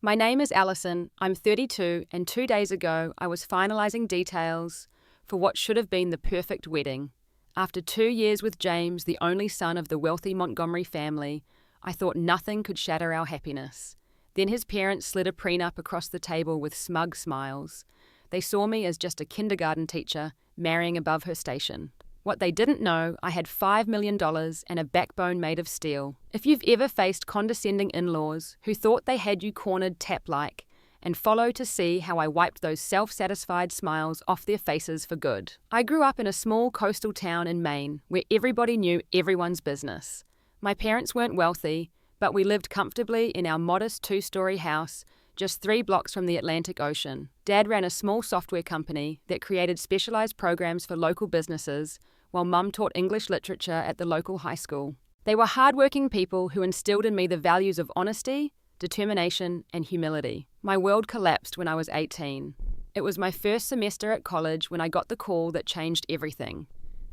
My name is Alison, I'm 32, and 2 days ago I was finalising details for what should have been the perfect wedding. After 2 years with James, the only son of the wealthy Montgomery family, I thought nothing could shatter our happiness. Then his parents slid a prenup across the table with smug smiles. They saw me as just a kindergarten teacher, marrying above her station. What they didn't know, I had $5 million and a backbone made of steel. If you've ever faced condescending in-laws who thought they had you cornered tap-like, and follow to see how I wiped those self-satisfied smiles off their faces for good. I grew up in a small coastal town in Maine where everybody knew everyone's business. My parents weren't wealthy, but we lived comfortably in our modest 2-story house just 3 blocks from the Atlantic Ocean. Dad ran a small software company that created specialized programs for local businesses, while Mum taught English literature at the local high school. They were hardworking people who instilled in me the values of honesty, determination, and humility. My world collapsed when I was 18. It was my first semester at college when I got the call that changed everything.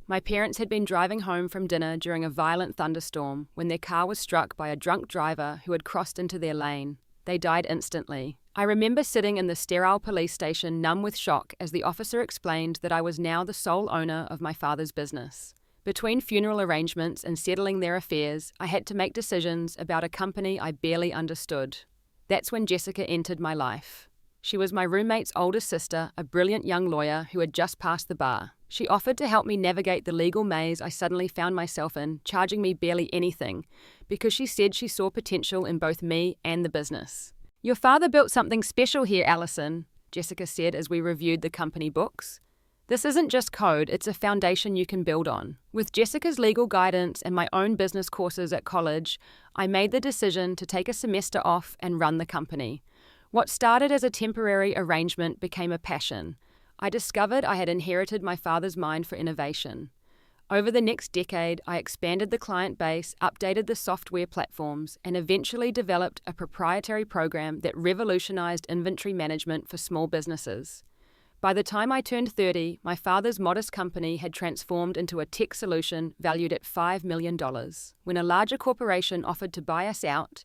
My parents had been driving home from dinner during a violent thunderstorm when their car was struck by a drunk driver who had crossed into their lane. They died instantly. I remember sitting in the sterile police station numb with shock as the officer explained that I was now the sole owner of my father's business. Between funeral arrangements and settling their affairs, I had to make decisions about a company I barely understood. That's when Jessica entered my life. She was my roommate's older sister, a brilliant young lawyer who had just passed the bar. She offered to help me navigate the legal maze I suddenly found myself in, charging me barely anything, because she said she saw potential in both me and the business. "Your father built something special here, Alison," Jessica said as we reviewed the company books. "This isn't just code, it's a foundation you can build on." With Jessica's legal guidance and my own business courses at college, I made the decision to take a semester off and run the company. What started as a temporary arrangement became a passion. I discovered I had inherited my father's mind for innovation. Over the next decade, I expanded the client base, updated the software platforms, and eventually developed a proprietary program that revolutionized inventory management for small businesses. By the time I turned 30, my father's modest company had transformed into a tech solution valued at $5 million. When a larger corporation offered to buy us out,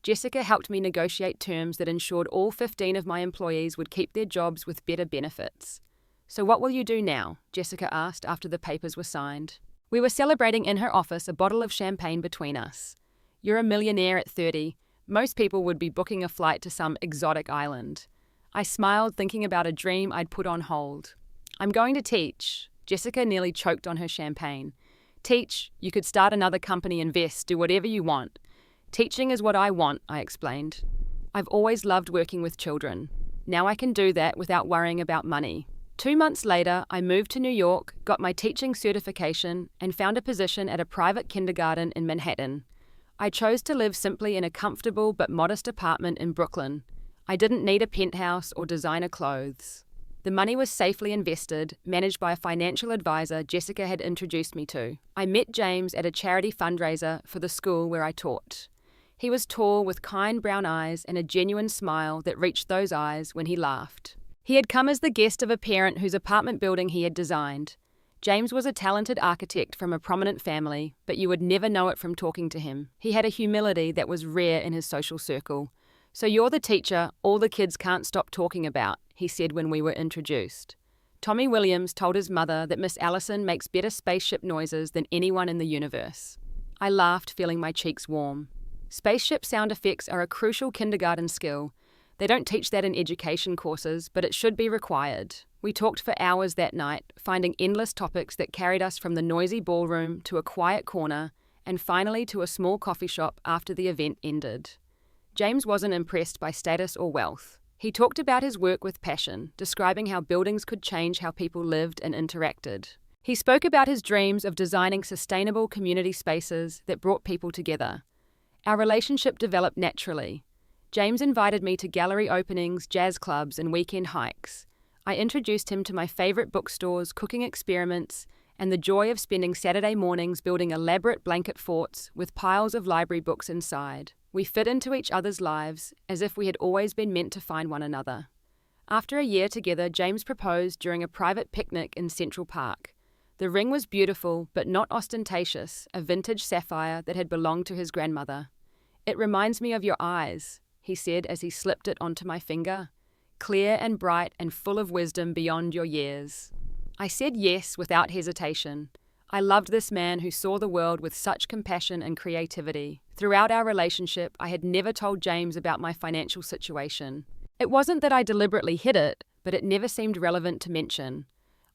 Jessica helped me negotiate terms that ensured all 15 of my employees would keep their jobs with better benefits. "So what will you do now?" Jessica asked after the papers were signed. We were celebrating in her office, a bottle of champagne between us. "You're a millionaire at 30. Most people would be booking a flight to some exotic island." I smiled, thinking about a dream I'd put on hold. "I'm going to teach." Jessica nearly choked on her champagne. "Teach? You could start another company, invest, do whatever you want." "Teaching is what I want," I explained. "I've always loved working with children. Now I can do that without worrying about money." 2 months later, I moved to New York, got my teaching certification, and found a position at a private kindergarten in Manhattan. I chose to live simply in a comfortable but modest apartment in Brooklyn. I didn't need a penthouse or designer clothes. The money was safely invested, managed by a financial advisor Jessica had introduced me to. I met James at a charity fundraiser for the school where I taught. He was tall, with kind brown eyes and a genuine smile that reached those eyes when he laughed. He had come as the guest of a parent whose apartment building he had designed. James was a talented architect from a prominent family, but you would never know it from talking to him. He had a humility that was rare in his social circle. "So you're the teacher all the kids can't stop talking about," he said when we were introduced. Tommy Williams told his mother that Miss Allison makes better spaceship noises than anyone in the universe. I laughed, feeling my cheeks warm. Spaceship sound effects are a crucial kindergarten skill. They don't teach that in education courses, but it should be required. We talked for hours that night, finding endless topics that carried us from the noisy ballroom to a quiet corner, and finally to a small coffee shop after the event ended. James wasn't impressed by status or wealth. He talked about his work with passion, describing how buildings could change how people lived and interacted. He spoke about his dreams of designing sustainable community spaces that brought people together. Our relationship developed naturally. James invited me to gallery openings, jazz clubs, and weekend hikes. I introduced him to my favorite bookstores, cooking experiments, and the joy of spending Saturday mornings building elaborate blanket forts with piles of library books inside. We fit into each other's lives as if we had always been meant to find one another. After a year together, James proposed during a private picnic in Central Park. The ring was beautiful, but not ostentatious, a vintage sapphire that had belonged to his grandmother. "It reminds me of your eyes," he said as he slipped it onto my finger. Clear and bright and full of wisdom beyond your years. I said yes without hesitation. I loved this man who saw the world with such compassion and creativity. Throughout our relationship, I had never told James about my financial situation. It wasn't that I deliberately hid it, but it never seemed relevant to mention.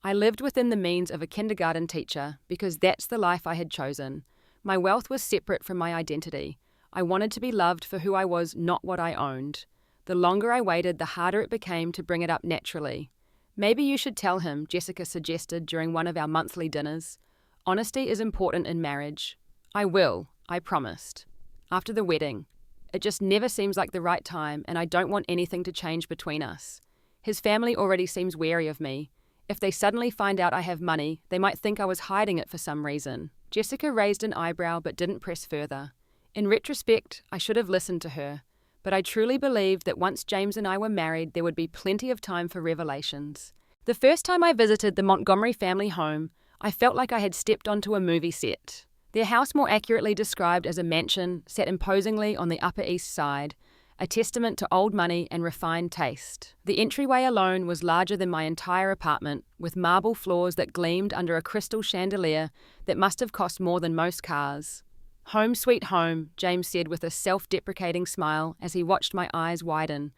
I lived within the means of a kindergarten teacher because that's the life I had chosen. My wealth was separate from my identity. I wanted to be loved for who I was, not what I owned. The longer I waited, the harder it became to bring it up naturally. Maybe you should tell him, Jessica suggested during one of our monthly dinners. Honesty is important in marriage. I will, I promised. After the wedding. It just never seems like the right time, and I don't want anything to change between us. His family already seems wary of me. If they suddenly find out I have money, they might think I was hiding it for some reason. Jessica raised an eyebrow but didn't press further. In retrospect, I should have listened to her, but I truly believed that once James and I were married, there would be plenty of time for revelations. The first time I visited the Montgomery family home, I felt like I had stepped onto a movie set. Their house, more accurately described as a mansion, sat imposingly on the Upper East Side, a testament to old money and refined taste. The entryway alone was larger than my entire apartment, with marble floors that gleamed under a crystal chandelier that must have cost more than most cars. Home sweet home, James said with a self-deprecating smile as he watched my eyes widen.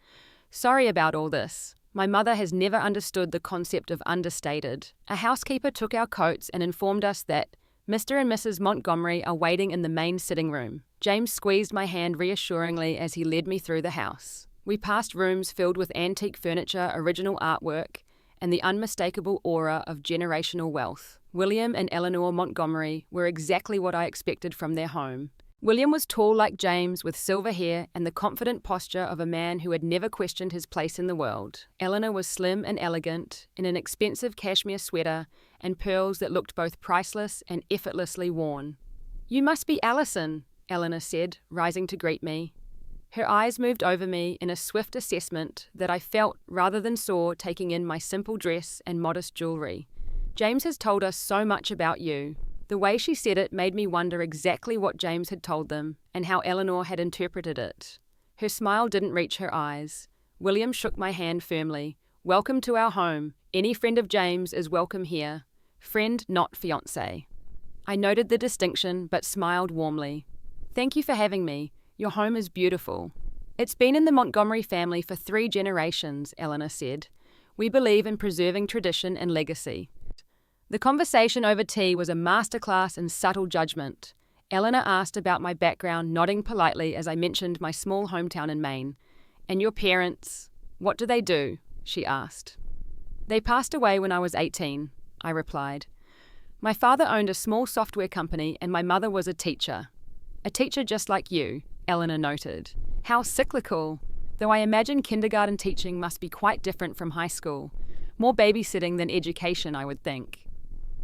Sorry about all this. My mother has never understood the concept of understated. A housekeeper took our coats and informed us that Mr. and Mrs. Montgomery are waiting in the main sitting room. James squeezed my hand reassuringly as he led me through the house. We passed rooms filled with antique furniture, original artwork, and the unmistakable aura of generational wealth. William and Eleanor Montgomery were exactly what I expected from their home. William was tall like James, with silver hair and the confident posture of a man who had never questioned his place in the world. Eleanor was slim and elegant, in an expensive cashmere sweater and pearls that looked both priceless and effortlessly worn. "You must be Allison," Eleanor said, rising to greet me. Her eyes moved over me in a swift assessment that I felt rather than saw, taking in my simple dress and modest jewelry. "James has told us so much about you." The way she said it made me wonder exactly what James had told them and how Eleanor had interpreted it. Her smile didn't reach her eyes. William shook my hand firmly. "Welcome to our home. Any friend of James is welcome here. Friend, not fiancé." I noted the distinction but smiled warmly. "Thank you for having me. Your home is beautiful." "It's been in the Montgomery family for 3 generations," Eleanor said. "We believe in preserving tradition and legacy." The conversation over tea was a masterclass in subtle judgment. Eleanor asked about my background, nodding politely as I mentioned my small hometown in Maine. "And your parents, what do they do?" she asked. "They passed away when I was 18, I replied. "My father owned a small software company and my mother was a teacher." "A teacher just like you," Eleanor noted. "How cyclical. Though I imagine kindergarten teaching must be quite different from high school. More babysitting than education, I would think."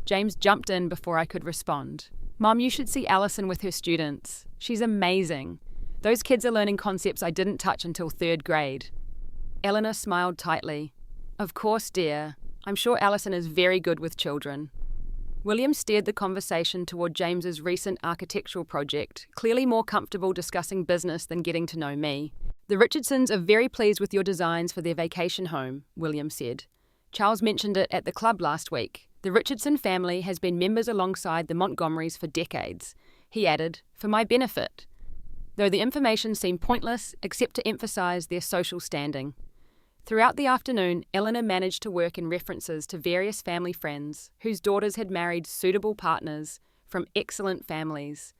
James jumped in before I could respond. "Mom, you should see Allison with her students. She's amazing. Those kids are learning concepts I didn't touch until 3rd grade. Eleanor smiled tightly. "Of course, dear. I'm sure Allison is very good with children." William steered the conversation toward James's recent architectural project, clearly more comfortable discussing business than getting to know me. "The Richardsons are very pleased with your designs for their vacation home," William said. "Charles mentioned it at the club last week. The Richardson family has been members alongside the Montgomerys for decades," he added, "for my benefit," though the information seemed pointless except to emphasize their social standing. Throughout the afternoon, Eleanor managed to work in references to various family friends whose daughters had married suitable partners from excellent families.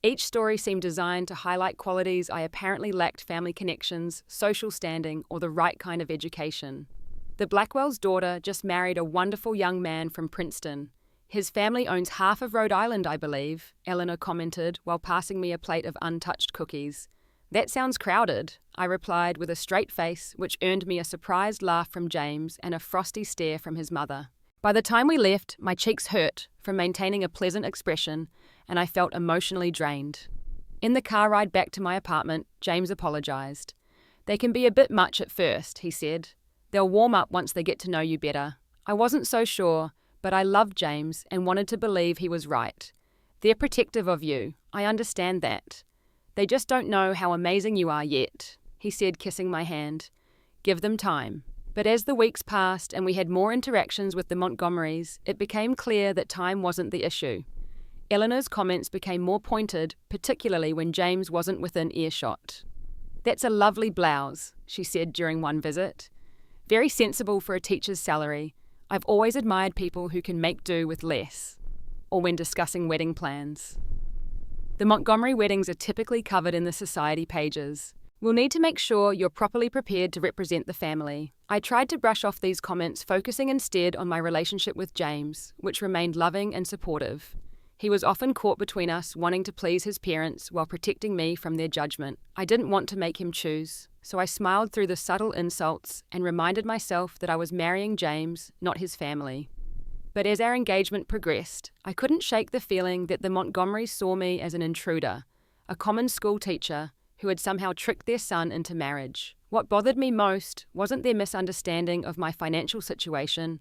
Each story seemed designed to highlight qualities I apparently lacked: family connections, social standing, or the right kind of education. The Blackwell's daughter just married a wonderful young man from Princeton. "His family owns half of Rhode Island, I believe," Eleanor commented while passing me a plate of untouched cookies. "That sounds crowded," I replied with a straight face, which earned me a surprised laugh from James and a frosty stare from his mother. By the time we left, my cheeks hurt from maintaining a pleasant expression, and I felt emotionally drained. In the car ride back to my apartment, James apologized. "They can be a bit much at first," he said. "They'll warm up once they get to know you better." I wasn't so sure, but I loved James and wanted to believe he was right. "They're protective of you. I understand that. They just don't know how amazing you are yet." he said, kissing my hand. Give them time. But as the weeks passed and we had more interactions with the Montgomerys, it became clear that time wasn't the issue. Eleanor's comments became more pointed, particularly when James wasn't within earshot. That's a lovely blouse, she said during one visit. Very sensible for a teacher's salary. I've always admired people who can make do with less. Or when discussing wedding plans. The Montgomery weddings are typically covered in the society pages. We'll need to make sure you're properly prepared to represent the family. I tried to brush off these comments, focusing instead on my relationship with James, which remained loving and supportive. He was often caught between us, wanting to please his parents while protecting me from their judgment. I didn't want to make him choose, so I smiled through the subtle insults and reminded myself that I was marrying James, not his family. But as our engagement progressed, I couldn't shake the feeling that the Montgomerys saw me as an intruder, a common school teacher who had somehow tricked their son into marriage. What bothered me most wasn't their misunderstanding of my financial situation,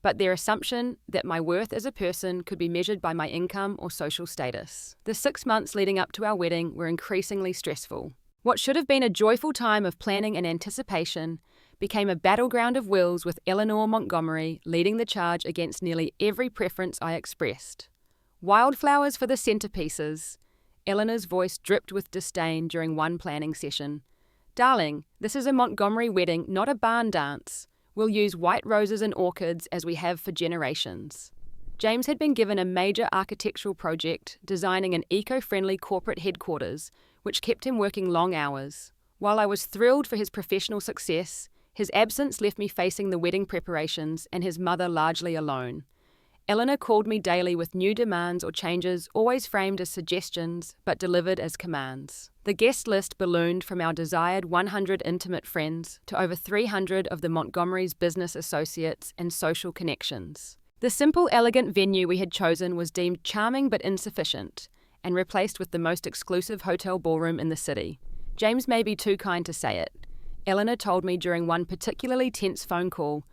but their assumption that my worth as a person could be measured by my income or social status. The 6 months leading up to our wedding were increasingly stressful. What should have been a joyful time of planning and anticipation became a battleground of wills, with Eleanor Montgomery leading the charge against nearly every preference I expressed. Wildflowers for the centerpieces. Eleanor's voice dripped with disdain during one planning session. Darling, this is a Montgomery wedding, not a barn dance. We'll use white roses and orchids as we have for generations. James had been given a major architectural project, designing an eco-friendly corporate headquarters, which kept him working long hours. While I was thrilled for his professional success, his absence left me facing the wedding preparations and his mother largely alone. Eleanor called me daily with new demands or changes, always framed as suggestions, but delivered as commands. The guest list ballooned from our desired 100 intimate friends to over 300 of the Montgomerys' business associates and social connections. The simple, elegant venue we had chosen was deemed charming but insufficient, and replaced with the most exclusive hotel ballroom in the city. James may be too kind to say it, Eleanor told me during one particularly tense phone call,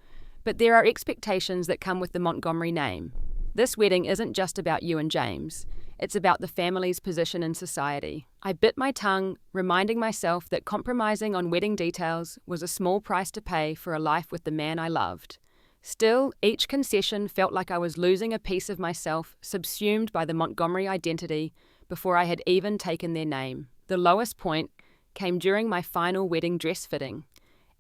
but there are expectations that come with the Montgomery name. This wedding isn't just about you and James. It's about the family's position in society. I bit my tongue, reminding myself that compromising on wedding details was a small price to pay for a life with the man I loved. Still, each concession felt like I was losing a piece of myself, subsumed by the Montgomery identity, before I had even taken their name. The lowest point came during my final wedding dress fitting.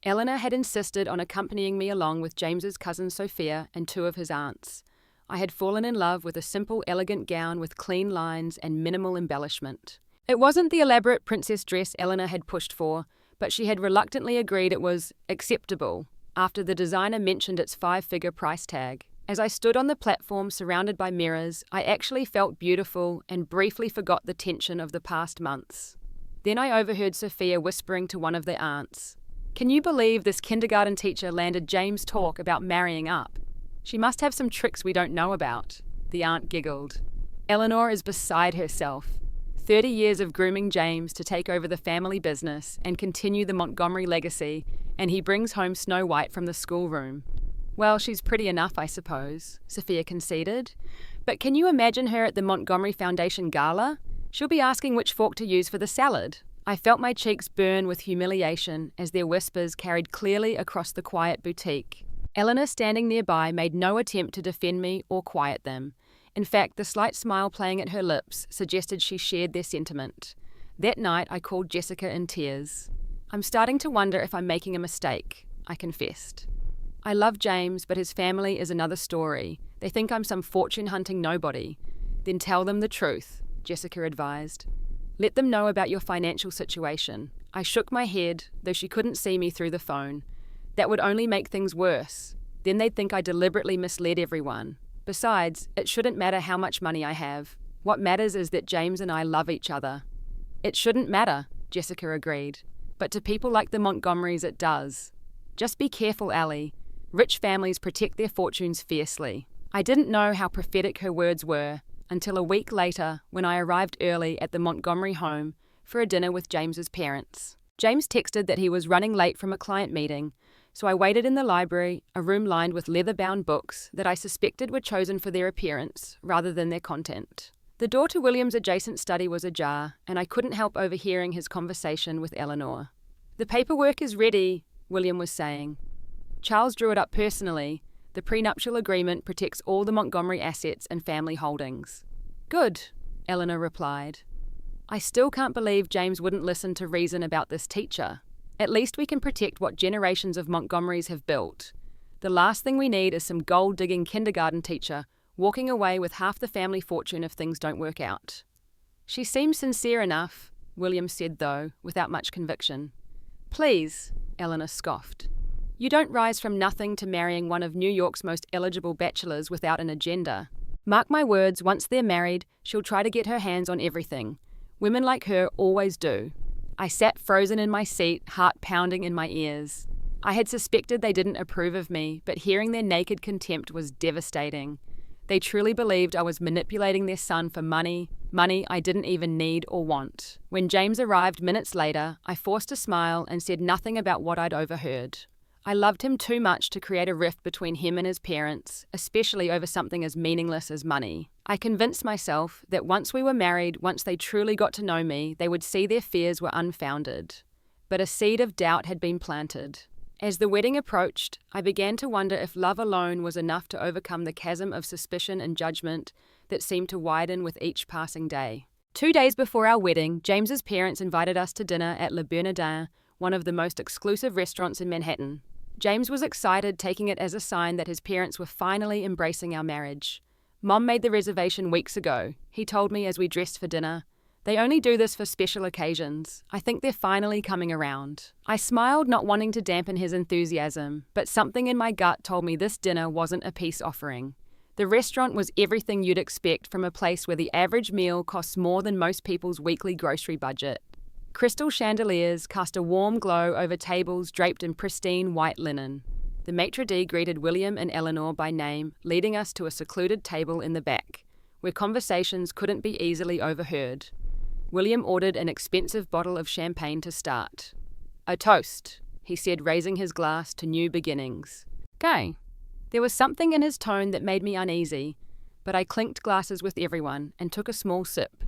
Eleanor had insisted on accompanying me along with James's cousin Sophia and 2 of his aunts. I had fallen in love with a simple, elegant gown with clean lines and minimal embellishment. It wasn't the elaborate princess dress Eleanor had pushed for, but she had reluctantly agreed it was acceptable after the designer mentioned its 5-figure price tag. As I stood on the platform surrounded by mirrors, I actually felt beautiful and briefly forgot the tension of the past months. Then I overheard Sophia whispering to one of the aunts, "Can you believe this kindergarten teacher landed James' talk about marrying up? She must have some tricks we don't know about." The aunt giggled. Eleanor is beside herself. 30 years of grooming James to take over the family business and continue the Montgomery legacy, and he brings home Snow White from the schoolroom. Well, she's pretty enough, I suppose, Sophia conceded. But can you imagine her at the Montgomery Foundation Gala? She'll be asking which fork to use for the salad. I felt my cheeks burn with humiliation as their whispers carried clearly across the quiet boutique. Eleanor, standing nearby, made no attempt to defend me or quiet them. In fact, the slight smile playing at her lips suggested she shared their sentiment. That night, I called Jessica in tears. "I'm starting to wonder if I'm making a mistake," I confessed. "I love James, but his family is another story. They think I'm some fortune-hunting nobody." "Then tell them the truth," Jessica advised. "Let them know about your financial situation." I shook my head, though she couldn't see me through the phone. That would only make things worse. Then they'd think I deliberately misled everyone. Besides, it shouldn't matter how much money I have. What matters is that James and I love each other. "It shouldn't matter," Jessica agreed. "But to people like the Montgomerys it does. Just be careful, Allie. Rich families protect their fortunes fiercely." I didn't know how prophetic her words were until a week later when I arrived early at the Montgomery home for a dinner with James's parents. James texted that he was running late from a client meeting, so I waited in the library, a room lined with leather-bound books that I suspected were chosen for their appearance rather than their content. The door to William's adjacent study was ajar, and I couldn't help overhearing his conversation with Eleanor. The paperwork is ready, William was saying. Charles drew it up personally. The prenuptial agreement protects all the Montgomery assets and family holdings. Good, Eleanor replied. I still can't believe James wouldn't listen to reason about this teacher. At least we can protect what generations of Montgomerys have built. The last thing we need is some gold-digging kindergarten teacher walking away with half the family fortune if things don't work out. She seems sincere enough, William said, though, without much conviction. Please, Eleanor scoffed. You don't rise from nothing to marrying one of New York's most eligible bachelors without an agenda. Mark my words, once they're married, she'll try to get her hands on everything. Women like her always do. I sat frozen in my seat, heart pounding in my ears. I had suspected they didn't approve of me, but hearing their naked contempt was devastating. They truly believed I was manipulating their son for money I didn't even need or want. When James arrived minutes later, I forced a smile and said nothing about what I'd overheard. I loved him too much to create a rift between him and his parents, especially over something as meaningless as money. I convinced myself that once we were married, once they truly got to know me, they would see their fears were unfounded. But a seed of doubt had been planted. As the wedding approached, I began to wonder if love alone was enough to overcome the chasm of suspicion and judgment that seemed to widen with each passing day. 2 days before our wedding, James's parents invited us to dinner at Le Bernardin, one of the most exclusive restaurants in Manhattan. James was excited, taking it as a sign that his parents were finally embracing our marriage. Mom made the reservation weeks ago, he told me as we dressed for dinner. They only do this for special occasions. I think they're finally coming around. I smiled, not wanting to dampen his enthusiasm, but something in my gut told me this dinner wasn't a peace offering. The restaurant was everything you'd expect from a place where the average meal costs more than most people's weekly grocery budget. Crystal chandeliers cast a warm glow over tables draped in pristine white linen. The maitre d' greeted William and Eleanor by name, leading us to a secluded table in the back, where conversations couldn't be easily overheard. William ordered an expensive bottle of champagne to start. A toast, he said, raising his glass to new beginnings. Okay. There was something in his tone that made me uneasy, but I clinked glasses with everyone and took a small sip.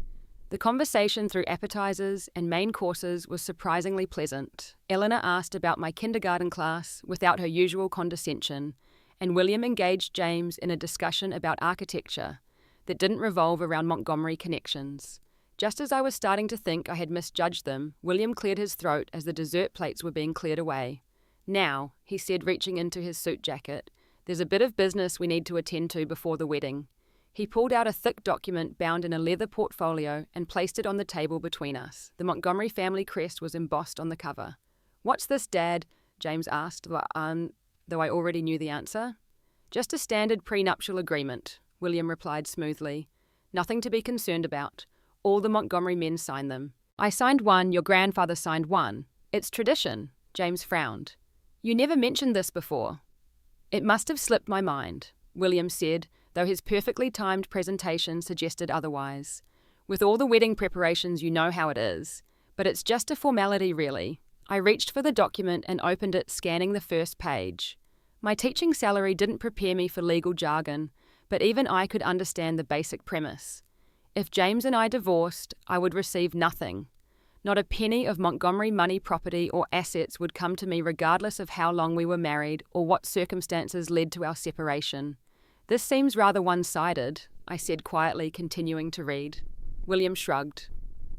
The conversation through appetizers and main courses was surprisingly pleasant. Eleanor asked about my kindergarten class without her usual condescension, and William engaged James in a discussion about architecture that didn't revolve around Montgomery connections. Just as I was starting to think I had misjudged them, William cleared his throat as the dessert plates were being cleared away. Now, he said, reaching into his suit jacket, there's a bit of business we need to attend to before the wedding. He pulled out a thick document bound in a leather portfolio and placed it on the table between us. The Montgomery family crest was embossed on the cover. What's this, Dad? James asked, though I already knew the answer. Just a standard prenuptial agreement, William replied smoothly. Nothing to be concerned about. All the Montgomery men signed them. I signed one, your grandfather signed one. It's tradition, James frowned. You never mentioned this before. It must have slipped my mind, William said, though his perfectly timed presentation suggested otherwise. With all the wedding preparations, you know how it is. But it's just a formality, really. I reached for the document and opened it, scanning the first page. My teaching salary didn't prepare me for legal jargon, but even I could understand the basic premise. If James and I divorced, I would receive nothing. Not a penny of Montgomery money, property, or assets would come to me regardless of how long we were married or what circumstances led to our separation. This seems rather one-sided, I said quietly, continuing to read. William shrugged.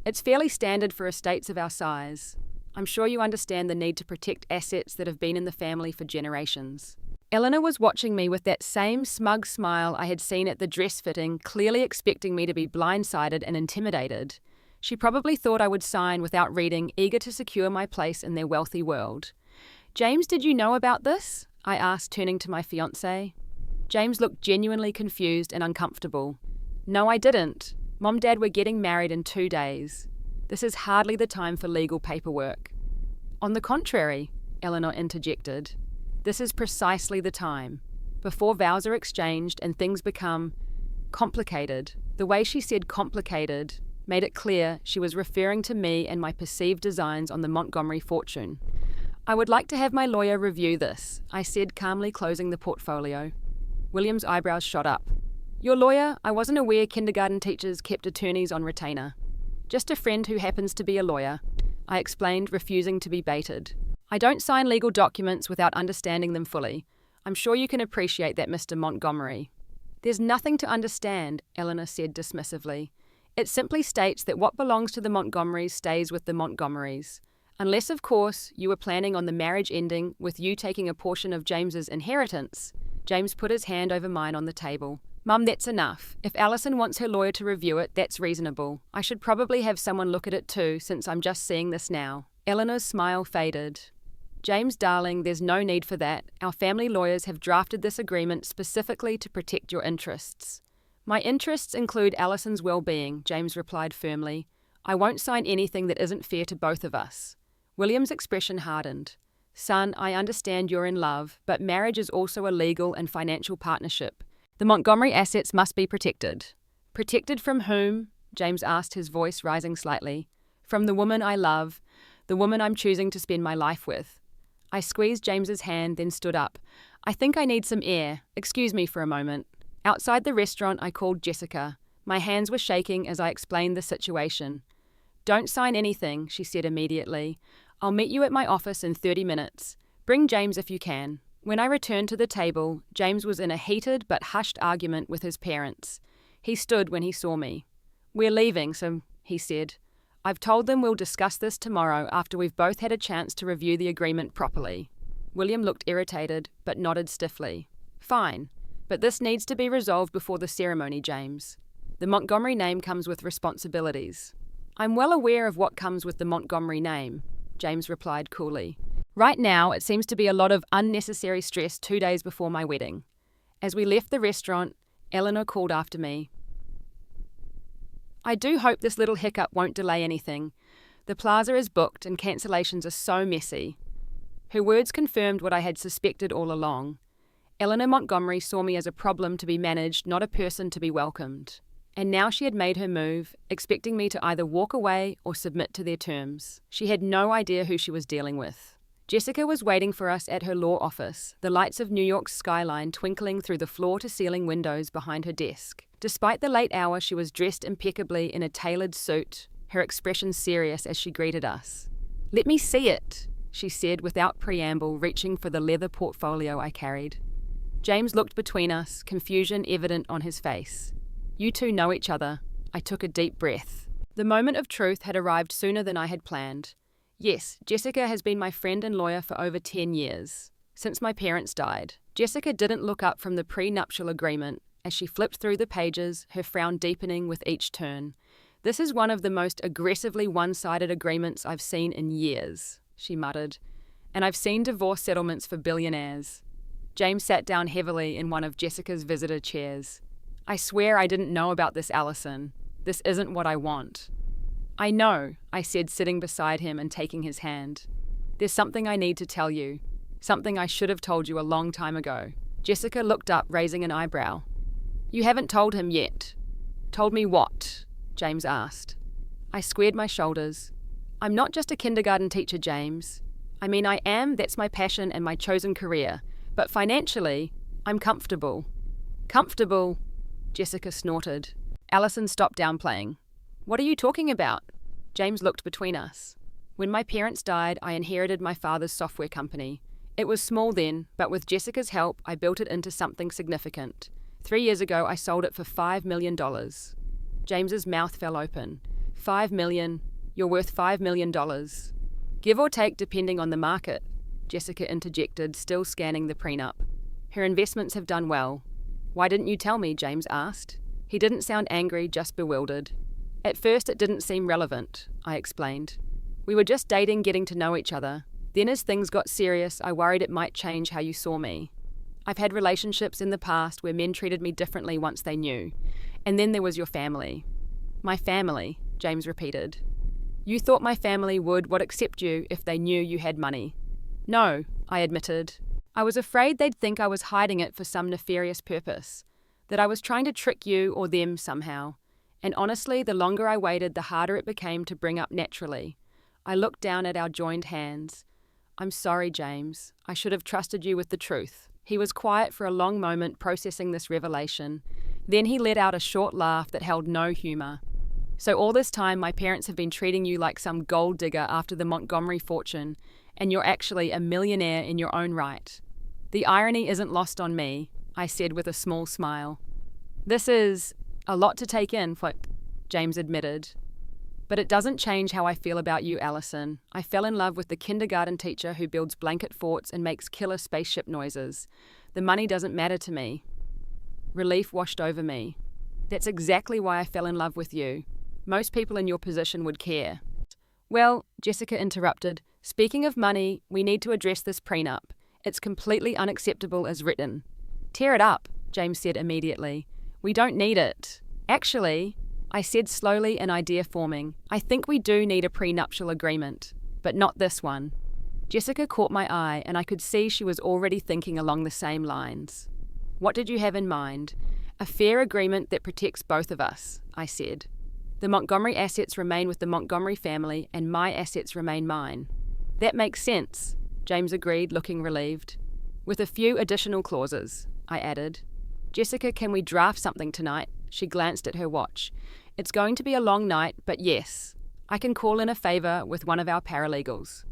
It's fairly standard for estates of our size. I'm sure you understand the need to protect assets that have been in the family for generations. Eleanor was watching me with that same smug smile I had seen at the dress fitting, clearly expecting me to be blindsided and intimidated. She probably thought I would sign without reading, eager to secure my place in their wealthy world. James, did you know about this? I asked, turning to my fiancé. James looked genuinely confused and uncomfortable. No, I didn't. Mom, Dad were getting married in 2 days. This is hardly the time for legal paperwork. On the contrary, Eleanor interjected. This is precisely the time. Before vows are exchanged and things become complicated. The way she said complicated made it clear she was referring to me and my perceived designs on the Montgomery fortune. I would like to have my lawyer review this, I said, calmly closing the portfolio. William's eyebrows shot up. Your lawyer? I wasn't aware kindergarten teachers kept attorneys on retainer. Just a friend who happens to be a lawyer. I explained, refusing to be baited. I don't sign legal documents without understanding them fully. I'm sure you can appreciate that, Mr. Montgomery. There's nothing to understand, Eleanor said dismissively. It simply states that what belongs to the Montgomerys stays with the Montgomerys. Unless, of course, you were planning on the marriage ending with you taking a portion of James's inheritance. James put his hand over mine on the table. Mum, that's enough. If Alison wants her lawyer to review it, that's reasonable. I should probably have someone look at it too, since I'm just seeing this now. Eleanor's smile faded. James, darling, there's no need for that. Our family lawyers have drafted this agreement specifically to protect your interests. My interests include Alison's well-being, James replied firmly. I won't sign anything that isn't fair to both of us. William's expression hardened. Son, I understand you're in love, but marriage is also a legal and financial partnership. The Montgomery assets must be protected. Protected from whom? James asked, his voice rising slightly. From the woman I love, the woman I'm choosing to spend my life with. I squeezed James's hand, then stood up. I think I need some air. Excuse me for a moment. Outside the restaurant, I called Jessica. My hands were shaking as I explained the situation. Don't sign anything, she said immediately. I'll meet you at my office in 30 minutes. Bring James if you can. When I returned to the table, James was in a heated but hushed argument with his parents. He stood when he saw me. We're leaving, so, he said. I've told them we'll discuss this tomorrow after we've both had a chance to review the agreement properly. William looked irritated, but nodded stiffly. Fine, but this needs to be resolved before the ceremony, James. The Montgomery name comes with responsibilities. I'm well aware of what comes with the Montgomery name, James replied coolly. Right now, it seems to be a lot of unnecessary stress 2 days before my wedding. As we left the restaurant, Eleanor called after me. I do hope this little hiccup won't delay anything. The plaza is booked and cancellations are so messy. Her words confirmed what I had suspected all along. Eleanor Montgomery saw me as a problem to be managed, not a person to be welcomed. And now she had made her move, expecting me to either walk away or submit to their terms. She had no idea who she was dealing with. Jessica was waiting for us at her law office, the lights of New York's skyline twinkling through the floor-to-ceiling windows behind her desk. Despite the late hour, she was dressed impeccably in a tailored suit, her expression serious as she greeted us. Let me see it, she said without preamble, reaching for the leather portfolio I carried. James looked between us, confusion evident on his face. You two know each other. I took a deep breath. The moment of truth had arrived sooner than I had planned. Yes, Jessica has been my friend and lawyer for over 10 years, since my parents died. Jessica didn't look up from the prenuptial agreement as she flipped through the pages, her frown deepening with each turn. This is one of the most aggressively one-sided agreements I've seen in years, she muttered, and I've seen divorce settlements for billionaires. James sat down heavily in one of Jessica's visitor chairs. I swear I didn't know about this, Alison. This isn't what I want. I know, I said, sitting beside him and taking his hand. There's something I need to tell you. Something I should have told you a long time ago. Jessica looked up, raising an eyebrow. You haven't told him yet. Told me what? James asked. I squared my shoulders. I'm not just a kindergarten teacher, James. I mean, I am, that's my passion and my chosen career. But financially, I'm comfortable. Comfortable? Jessica snorted. Alison stopped downplaying. What are you talking about? James looked between us. When my parents died, I inherited my father's software company. It was small then, but with Jessica's help, I built it into something significant. 3 years ago, I sold it for $5 million. James's mouth fell open. $5 million? You're worth $5 million. Give or take depending on the market, Jessica interjected, still scanning the prenup. Her investments have done well. Why didn't you tell me? James asked. He didn't sound angry, just bewildered. At first it didn't seem relevant, I explained. We were just dating, getting to know each other. Then as things got serious, I worried it might change how you saw me. I've had relationships in the past where men treated me differently once they knew. And then there was your family. My family, James repeated. You thought my family would accept you if they knew you had money. No, I admitted. I was afraid they'd think I was hiding it for some nefarious purpose, that I was trying to trick you or them somehow. And honestly, the longer I waited, the harder it became to bring up naturally. I looked down at our joined hands. I'm sorry, James. I should have trusted you with the truth. He was quiet for a long moment, processing this revelation. Then he let out a short laugh that held no humour. So all this time, my parents have been treating you like some gold digger after the Montgomery fortune, and you're actually a millionaire in your own right. The irony isn't lost on me, I said with a small smile. This is a lot to take in, James admitted. But it doesn't change how I feel about you, Allison. I fell in love with the kindergarten teacher who builds blanket forts and makes killer spaceship noises. The money doesn't matter to me. Relief washed over me. That's exactly why I fell in love with you. Most people in your position would care. Well, Jessica interrupted, speaking of money, we need to address this prenup. It's completely unacceptable as written. Tear it up, James said immediately. We don't need it. Actually, I said slowly, an idea forming, I think we do need a prenuptial agreement, but not this one. Jessica caught my eye and I could see she was already thinking along the same lines. What did you have in mind? A fair agreement that protects both of us, I said. The Montgomery assets remain with the Montgomery family and my assets remain mine. That makes sense, James agreed, looking relieved. With a few additional clauses, I added. Jessica, can we draft something tonight? She glanced at her watch. It's going to be a long night, but yes, I can call in a favour with one of our paralegals.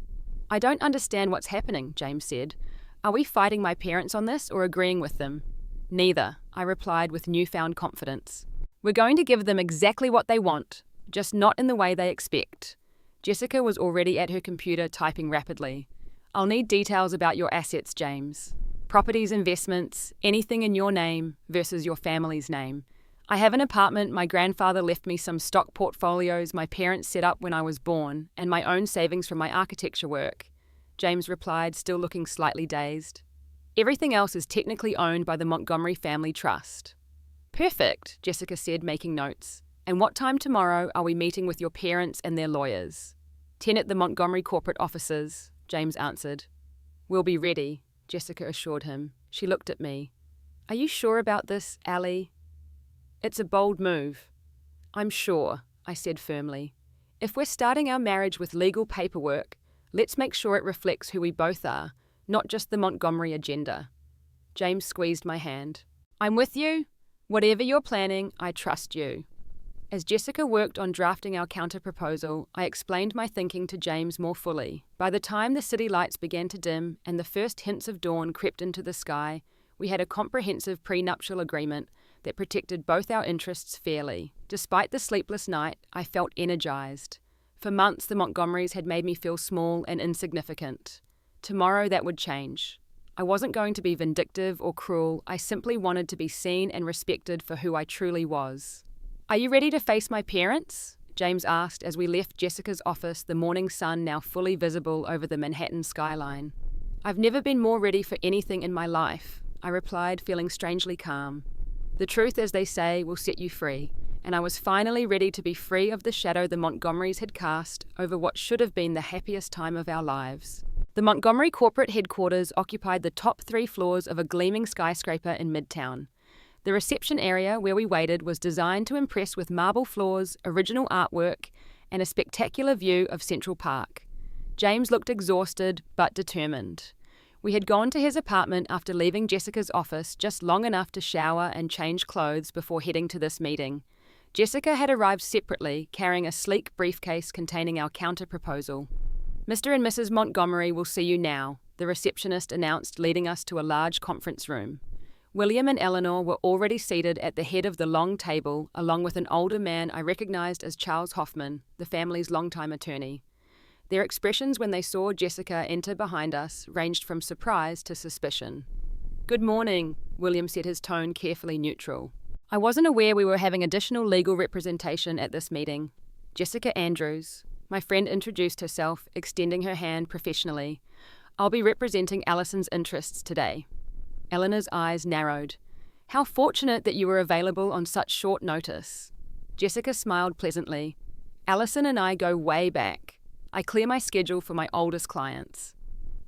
I don't understand what's happening, James said. Are we fighting my parents on this or agreeing with them? Neither, I replied with newfound confidence. We're going to give them exactly what they want, just not in the way they expect. Jessica was already at her computer typing rapidly. I'll need details about your assets, James. Properties, investments, anything in your name versus your family's name. I have an apartment, my grandfather left me some stock portfolios my parents set up when I was born, and my own savings from my architecture work, James replied, still looking slightly dazed. Everything else is technically owned by the Montgomery Family Trust. Perfect, Jessica said, making notes. And what time tomorrow are we meeting with your parents and their lawyers? 10 at the Montgomery corporate offices, James answered. We'll be ready, Jessica assured him. She looked at me. Are you sure about this, Allie? It's a bold move. I'm sure, I said firmly. If we're starting our marriage with legal paperwork, let's make sure it reflects who we both are, not just the Montgomery agenda. James squeezed my hand. I'm with you. Whatever you're planning, I trust you. As Jessica worked on drafting our counter-proposal, I explained my thinking to James more fully. By the time the city lights began to dim and the first hints of dawn crept into the sky, we had a comprehensive prenuptial agreement that protected both our interests fairly. Despite the sleepless night, I felt energized. For months, the Montgomerys had made me feel small and insignificant. Tomorrow, that would change. I wasn't going to be vindictive or cruel. I simply wanted to be seen and respected for who I truly was. Are you ready to face my parents? James asked as we left Jessica's office, the morning sun now fully visible over the Manhattan skyline. I've never been more ready for anything in my life, I replied, feeling strangely calm. The truth, as they say, will set you free, and I was finally ready to be free of the shadow the Montgomerys had cast over what should have been the happiest time of our lives. The Montgomery corporate headquarters occupied the top 3 floors of a gleaming skyscraper in Midtown. The reception area where we waited was designed to impress with marble floors, original artwork, and a spectacular view of Central Park. James looked exhausted but determined. We had gone to his apartment after leaving Jessica's office just long enough to shower and change clothes before heading to this meeting. Jessica had arrived separately, carrying a sleek briefcase containing our counter-proposal. Mr. and Mrs. Montgomery will see you now, the receptionist announced, leading us to a large conference room. William and Eleanor were already seated at the head of the long table, along with an older man I recognized as Charles Hoffman, the family's longtime attorney. Their expressions when they saw Jessica enter behind us ranged from surprise to suspicion. Good morning, William said, his tone carefully neutral. I wasn't aware we were having additional legal representation at this meeting. Jessica Andrews. My friend introduced herself, extending her hand professionally. I'll be representing Allison's interests today. Eleanor's eyes narrowed. How fortunate that you were available on such short notice. Jessica smiled pleasantly. Allison and I go way back. I clear my schedule for my oldest clients.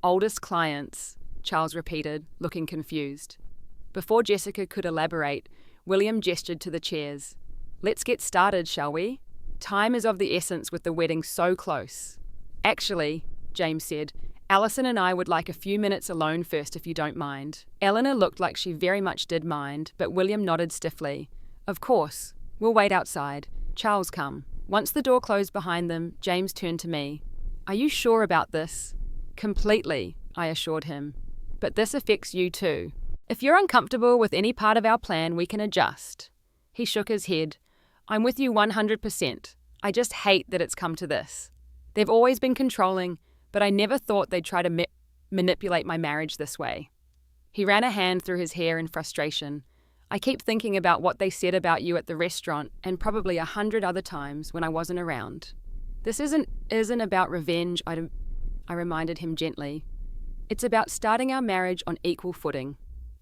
Oldest clients, Charles repeated, looking confused. Before Jessica could elaborate, William gestured to the chairs. Let's get started, shall we? Time is of the essence with the wedding so close. Actually, James said, Allison and I would like a few minutes alone first if you don't mind. Eleanor looked like she very much did mind, but William nodded stiffly. Of course. We'll wait outside. Charles, come. Once the door closed behind them, James turned to me. "Are you sure about this?" "Completely," I assured him. "But this affects you too. If you're uncomfortable with any part of our plan, we can adjust." He shook his head. "I'm with you 100%. I just hate that it's come to this. They've always been controlling, but I never thought they'd try to manipulate my marriage this way." He ran a hand through his hair in frustration. "I keep thinking about what they said about you at the restaurant and probably 100 other times when I wasn't around. This isn't about revenge," I reminded him gently. "It's about starting our marriage on equal footing."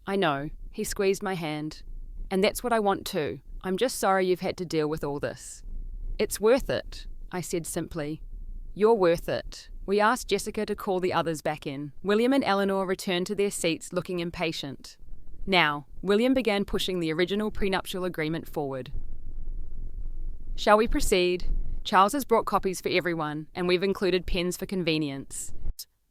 "I know," he squeezed my hand. "And that's what I want too. I'm just sorry you've had to deal with all this." "It's worth it," I said simply. "You're worth it." We asked Jessica to call the others back in. William and Eleanor returned to their seats looking impatient. Now, William began pushing the original prenuptial agreement forward. "Shall we proceed? Charles has brought copies for everyone, and we've included pens for convenience."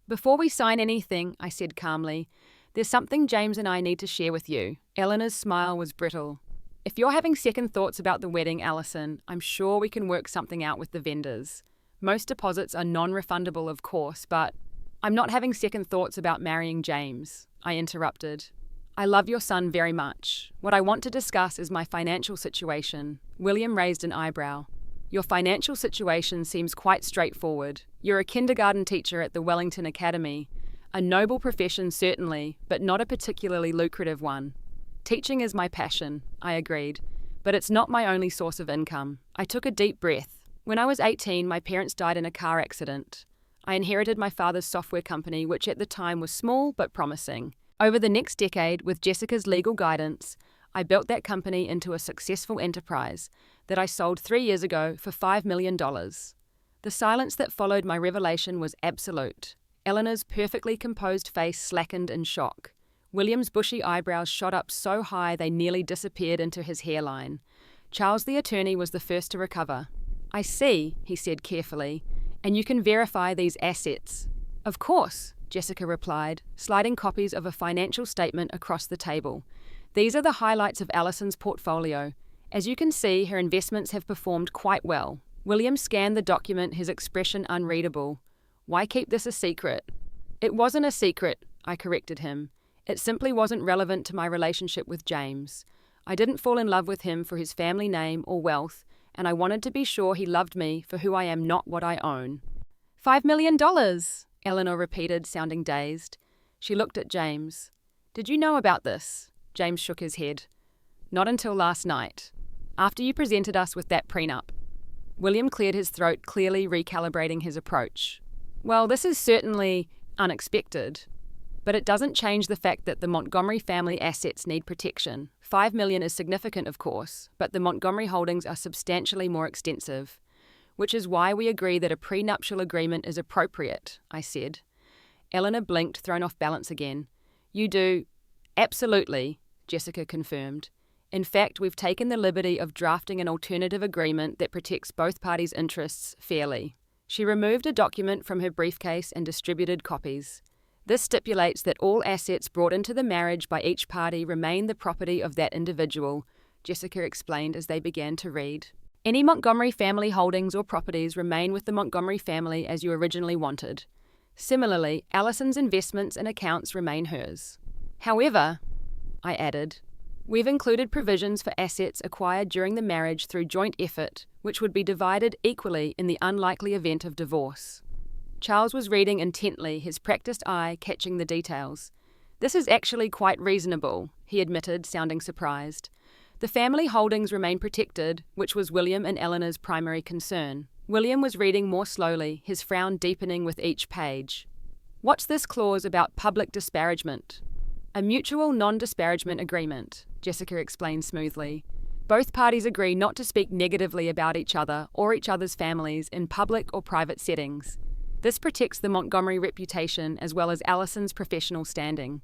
"Before we sign anything," I said calmly, "there's something James and I need to share with you." Eleanor's smile was brittle. "If you're having second thoughts about the wedding, Alison, I'm sure we can work something out with the vendors. Most deposits are non-refundable, of course, but—" "I'm not having second thoughts about marrying James," I interrupted. "I love your son very much. What I want to discuss is my financial situation." William raised an eyebrow. "Your financial situation seems quite straightforward. You're a kindergarten teacher at the Wellington Academy. A noble profession certainly, but not a particularly lucrative one." "Teaching is my passion," I agreed, "but it's not my only source of income." I took a deep breath. When I was 18, my parents died in a car accident. I inherited my father's software company, which at the time was small but promising. Over the next decade, with Jessica's legal guidance, I built that company into a successful enterprise that I sold 3 years ago for $5 million. The silence that followed my revelation was absolute. Eleanor's perfectly composed face slackened in shock. William's bushy eyebrows shot up so high they nearly disappeared into his hairline. Charles the attorney was the first to recover. "I see," he said carefully, "and you can verify these assets." "Of course," Jessica replied, sliding copies of a financial statement across the table. "These are the highlights of Alison's portfolio. As you can see, her investments have performed quite well." William scanned the document, his expression unreadable. "Why keep this a secret?" "It wasn't a secret," I corrected him. "It simply wasn't relevant to my relationship with James. I didn't fall in love with him for his family name or wealth, and I wanted to be sure he loved me for who I am, not what I own." $5 million, Eleanor repeated, sounding dazed. She looked at James. "Did you know about this?" James shook his head. "Not until last night, after you presented us with that prenup." William cleared his throat, clearly recalibrating his approach. "Well, this is certainly unexpected, but it doesn't change the fact that the Montgomery family assets need protection. $5 million is significant, of course, but the Montgomery holdings are substantially more extensive, which is why we agree that a prenuptial agreement is appropriate," I said. Eleanor blinked, thrown off balance again. "You do?" "Absolutely," Jessica confirmed. "In fact, we've taken the liberty of drafting an alternative agreement that protects both parties' interests fairly." She removed a document from her briefcase and distributed copies. "This stipulates that all assets brought into the marriage by each party remain the property of that individual," Jessica explained as they began to read. "Any Montgomery family holdings or properties remain with the Montgomery family as you originally wanted. Similarly, Alison's investments and accounts remain hers. However," I added, "we've included provisions for assets acquired during the marriage through joint effort, which would be divided equally in the unlikely event of divorce." Charles was reading intently, his practiced eye catching the details. "This is actually quite reasonable," he admitted, sounding surprised. "The family holdings remain protected, which was William and Eleanor's primary concern." William was reading more slowly, his frown deepening with each page. "What's this clause about public disparagement?" "A mutual non-disparagement agreement," Jessica explained smoothly. "Both parties agree not to speak negatively about each other or each other's families in public or private settings. This protects the Montgomery reputation as well as Alison's professional standing."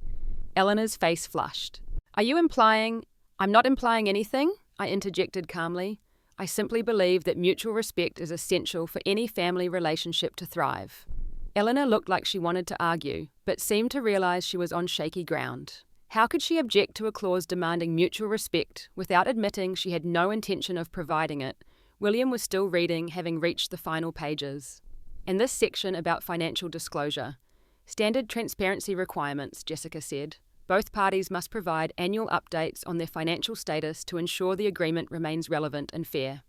Eleanor's face flushed. "Are you implying—" "I'm not implying anything," I interjected calmly. "I simply believe that mutual respect is essential for any family relationship to thrive." Eleanor looked like she wanted to argue, but seemed to realize she was on shaky ground. How could she object to a clause demanding mutual respect without admitting she had no intention of providing it, William was still reading, having reached the final pages. In this section about financial disclosure, standard transparency requirements, Jessica said. Both parties must provide annual updates on their financial status to ensure the agreement remains relevant and fair.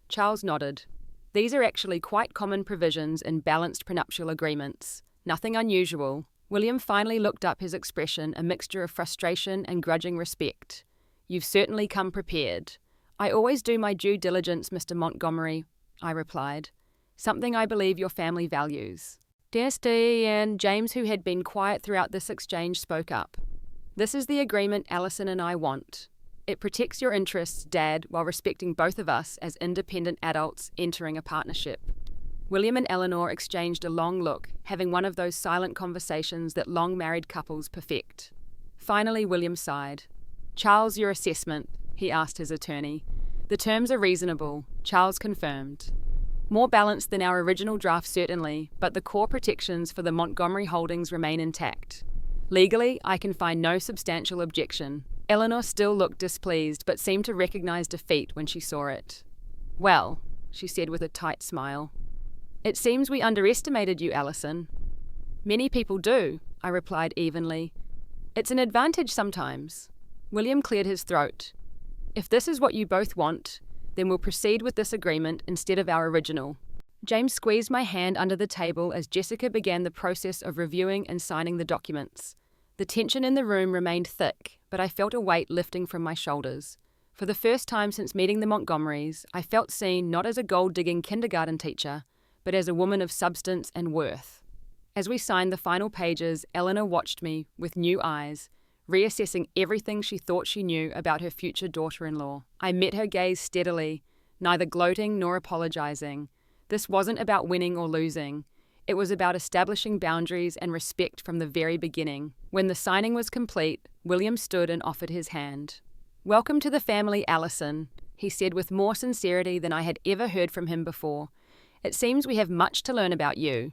Charles nodded. These are actually quite common provisions in balanced prenuptial agreements. Nothing unusual. William finally looked up, his expression a mixture of frustration and grudging respect. You've certainly come prepared. I always do my due diligence, Mr. Montgomery, I replied. Something I believe your family values. Dear and James, who had been quiet throughout this exchange, spoke up. This is the agreement Alison and I want. It protects your interests, Dad, while respecting both of us as independent adults entering a partnership. William and Eleanor exchanged a long look, having one of those silent conversations that long-married couples perfect. Finally, William sighed. Charles, your assessment, he asked his attorney. The terms are reasonable, Charles confirmed. More balanced than our original draft, certainly, but the core protections for the Montgomery holdings remain intact. Legally, I can find no substantial objection. Eleanor still looked displeased, but seemed to recognize defeat when she saw it. Well, she said with a tight smile. It seems we underestimated you, Alison. Many people do, I replied evenly. It's an advantage sometimes. William cleared his throat. If this is what you both want, then we'll proceed with this agreement instead of our original. James squeezed my hand under the table as Jessica began the process of reviewing and signing the documents. The tension in the room remained thick, but I felt a weight lifting from my shoulders. For the first time since meeting the Montgomerys, I felt seen not as a gold-digging kindergarten teacher, but as a woman of substance and worth. As we signed the final pages, Eleanor watched me with new eyes, reassessing everything she thought she knew about her future daughter-in-law. I met her gaze steadily, neither gloating nor apologizing. This wasn't about winning or losing. It was about establishing boundaries and respect from the very beginning. When the signing was complete, William stood and offered his hand. Welcome to the family, Alison, he said with more sincerity than I had ever heard from him before. It seems we have much to learn about you.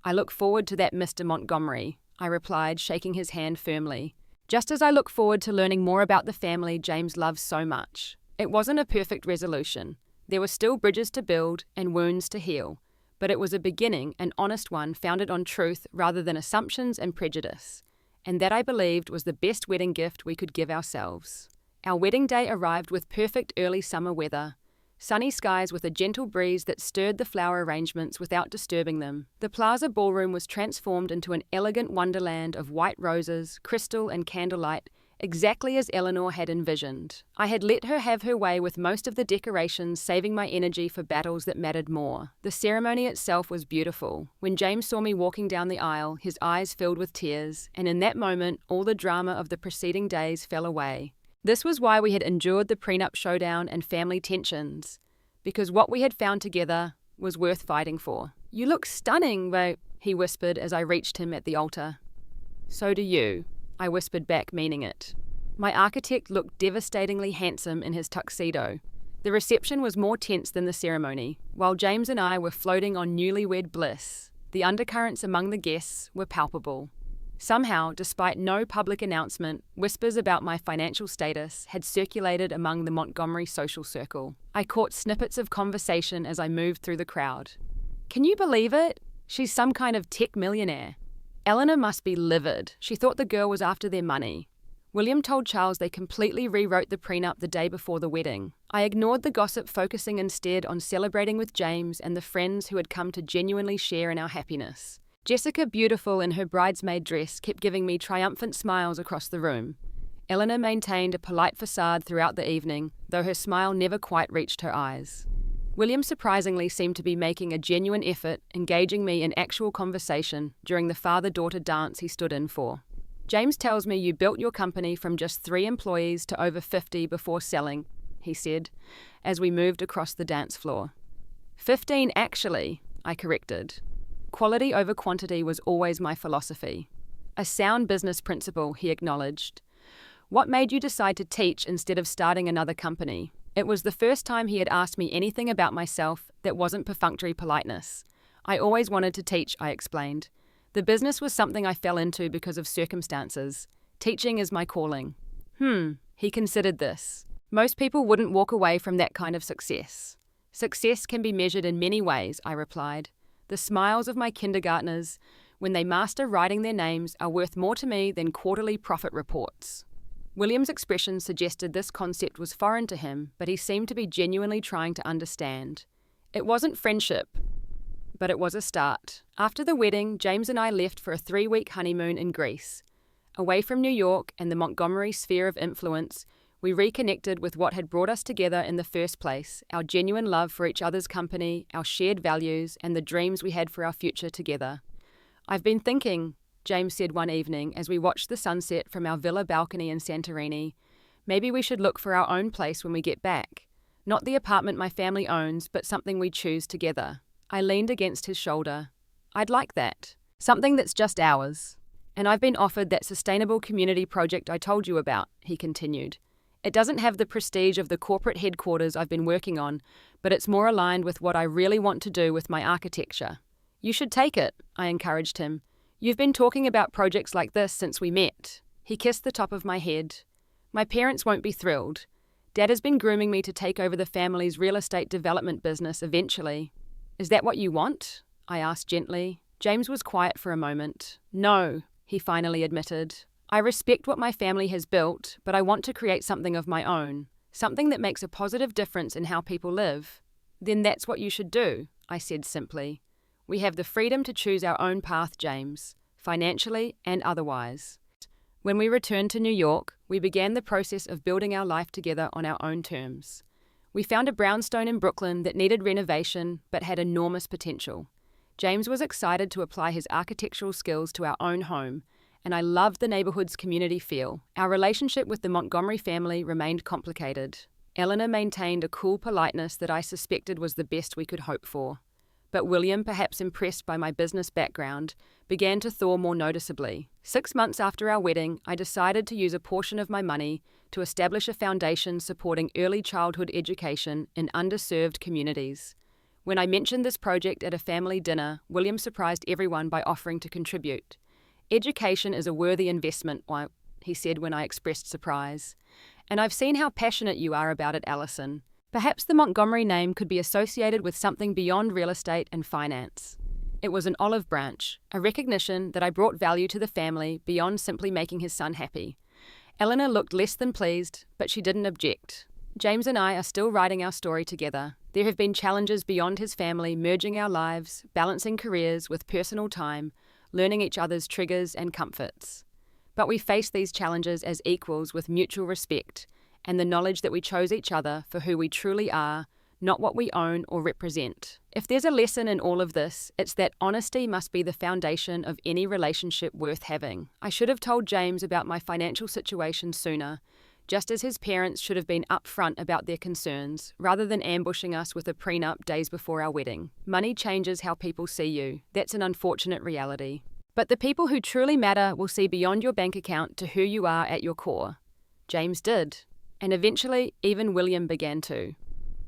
I look forward to that, Mr. Montgomery, I replied, shaking his hand firmly. Just as I look forward to learning more about the family James loves so much. It wasn't a perfect resolution. There were still bridges to build and wounds to heal, but it was a beginning, an honest one founded on truth rather than assumptions and prejudice. And that, I believed, was the best wedding gift we could give ourselves. Our wedding day arrived with perfect early summer weather. Sunny skies with a gentle breeze that stirred the flower arrangements without disturbing them. The plaza ballroom was transformed into an elegant wonderland of white roses, crystal and candlelight, exactly as Eleanor had envisioned. I had let her have her way with most of the decorations, saving my energy for battles that mattered more. The ceremony itself was beautiful. When James saw me walking down the aisle, his eyes filled with tears, and in that moment, all the drama of the preceding days fell away. This was why we had endured the prenup showdown and family tensions, because what we had found together was worth fighting for. You look stunning, he whispered as I reached him at the altar. So do you, I whispered back, meaning it. My architect looked devastatingly handsome in his tuxedo. The reception was more tense than the ceremony. While James and I were floating on newlywed bliss, the undercurrents among the guests were palpable. Somehow, despite no public announcement, whispers about my financial status had circulated among the Montgomery social circle. I caught snippets of conversation as I moved through the crowd. Can you believe it? She's some kind of tech millionaire. Eleanor must be livid. She thought the girl was after their money. William told Charles they completely rewrote the prenup the day before the wedding. I ignored the gossip, focusing instead on celebrating with James and the friends who had come to genuinely share in our happiness. Jessica, beautiful in her bridesmaid dress, kept giving me triumphant smiles across the room. Eleanor maintained a polite facade throughout the evening, though her smile never quite reached her eyes. William surprisingly seemed to be making a genuine effort, engaging me in actual conversation during the father-daughter dance he stood in for. James tells me you built your company from just 3 employees to over 50 before selling, he said, as we moved across the dance floor. 15 actually, I corrected. Quality over quantity was always my philosophy. A sound business principle, he acknowledged. What made you decide to teach instead of starting another company? It was the first time he had asked me anything about myself that wasn't perfunctory politeness. I always wanted to teach, I explained. The business was something I fell into because of circumstances. Teaching is my calling. He considered this. Most people wouldn't walk away from that kind of success. Success can be measured in many ways, I replied. The smiles of my kindergartners, when they master writing their names, are worth more to me than quarterly profit reports. William's expression suggested this concept was foreign to him, but he seemed to be genuinely trying to understand. It wasn't friendship, but it was a start. After the wedding, James and I left for a 3-week honeymoon in Greece. Away from New York and the Montgomery sphere of influence, we reconnected with what had brought us together in the first place, our genuine love for each other's company, our shared values, and the dreams we had for our future together. I've been thinking, James said one evening as we watched the sunset from our villa balcony in Santorini, maybe we should look for our own place when we get back. Not the apartment my family owns, but something we choose together. I leaned against his shoulder. I'd like that. Something that's just ours. And I've been offered that sustainable community project I told you about, he continued. It doesn't have the prestige of the corporate headquarters I've been working on, but it's more aligned with what I really want to do with my architecture. You should take it, I encouraged him. You've been talking about projects like this since we met. He kissed the top of my head. My parents won't be thrilled. Dad has been grooming me to take over the family's real estate development business eventually. Is that what you want? I asked gently. James was quiet for a moment. No, he finally admitted. I respect what my family has built, but I want to create something of my own, something that makes a positive difference in how people live. Then that's what you should do, I said simply. We have the freedom to choose our own path, James, financially and otherwise. When we returned to New York, we began the process of building our life together on our own terms. We found a brownstone in Brooklyn that needed renovation but had enormous potential. James was excited to apply his architectural skills to our own home, and I loved the neighborhood's community feel. Our relationship with the Montgomery family remained complicated. Eleanor maintained a cool politeness that I suspected was the best we could hope for. But William, perhaps impressed by my business background, began to thaw more noticeably. 6 months after our wedding, I decided to use a portion of my money to establish a foundation supporting early childhood education in underserved communities. When I mentioned this project at a family dinner, William surprised everyone by offering to contribute. Education is a worthy investment, he said when I expressed surprise. And I've seen how passionate you are about it, Alison. Perhaps the Montgomery name could be associated with something beyond real estate and finance. It was an olive branch, a recognition that I brought value to the family beyond simply making his son happy. Eleanor looked less than pleased, but she didn't object. James and I are still writing our story together. There have been challenges beyond his family, merging our lives, balancing careers with personal time, learning each other's triggers and comforts. But we face these challenges as equals with mutual respect and the knowledge that we chose each other for who we truly are, not what we own or represent. If there's a lesson in all of this, it's that honesty must be the foundation of any relationship worth having. I should have told James about my financial situation sooner, just as his parents should have been upfront about their concerns, rather than ambushing us with a prenup days before our wedding. Money changes how people see you. That's an unfortunate reality. But the people who truly matter will see beyond your bank account to who you are at your core. James did. And eventually, even William began to.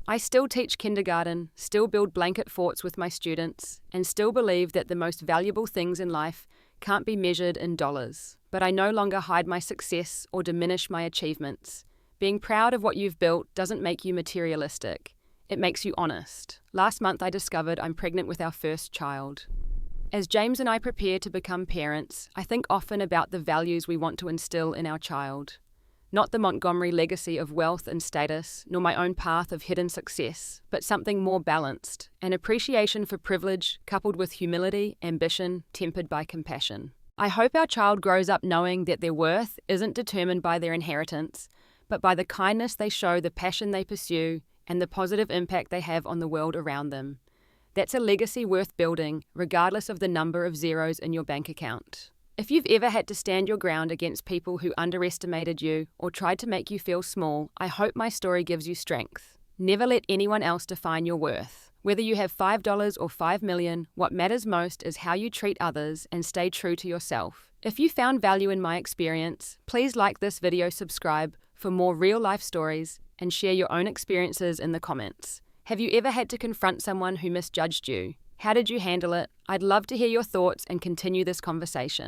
I still teach kindergarten, still build blanket forts with my students, and still believe that the most valuable things in life can't be measured in dollars. But I no longer hide my success or diminish my achievements. Being proud of what you've built doesn't make you materialistic. It makes you honest. Last month I discovered I'm pregnant with our first child. As James and I prepare to become parents, I think often about the values we want to instill in our child. Not the Montgomery legacy of wealth and status, nor my own path of hidden success, but something more balanced, an appreciation for privilege coupled with humility, ambition, tempered by compassion. I hope our child grows up knowing that their worth isn't determined by their inheritance, but by the kindness they show, the passion they pursue, and the positive impact they have on the world around them. That's a legacy worth building, regardless of the number of zeros in your bank account. If you've ever had to stand your ground against people who underestimated you or tried to make you feel small, I hope my story gives you strength. Never let anyone else define your worth. Whether you have $5 or $5 million, what matters most is how you treat others and stay true to yourself. If you found value in my experience, please like this video, subscribe for more real-life stories, and share your own experiences in the comments. Have you ever had to confront someone who misjudged you? How did you handle it? I'd love to hear your thoughts and continue this conversation.